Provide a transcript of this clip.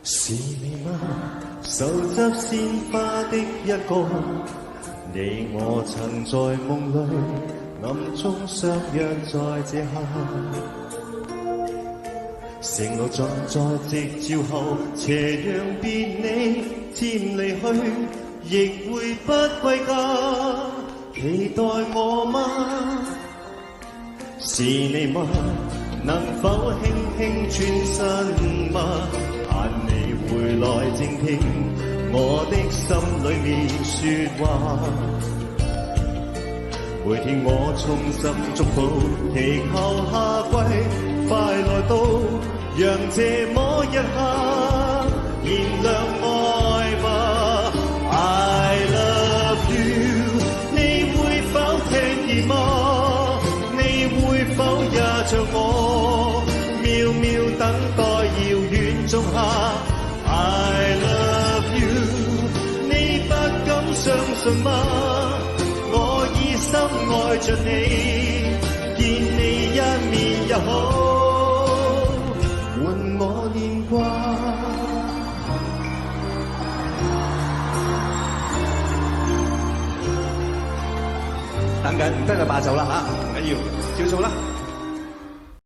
是你嗎？手執鮮花的一個，你我曾在夢裏暗中相約在這刻，承諾盡在夕照後，斜陽別你漸離去，亦會不歸家。期待我嗎？是你嗎？能否輕輕轉身嗎？盼你回來靜聽我的心裏面說話。每天我衷心祝福，祈求夏季快來到，讓這麼一刻燃亮愛吧。I love you， 你會否聽見嗎？你會否也像我渺渺等待遙遠仲夏。I love you， 你不敢相信嗎？我已深愛着你，見你一面也好，換我念掛。等緊唔得就罷手啦嚇，唔緊要，照做啦。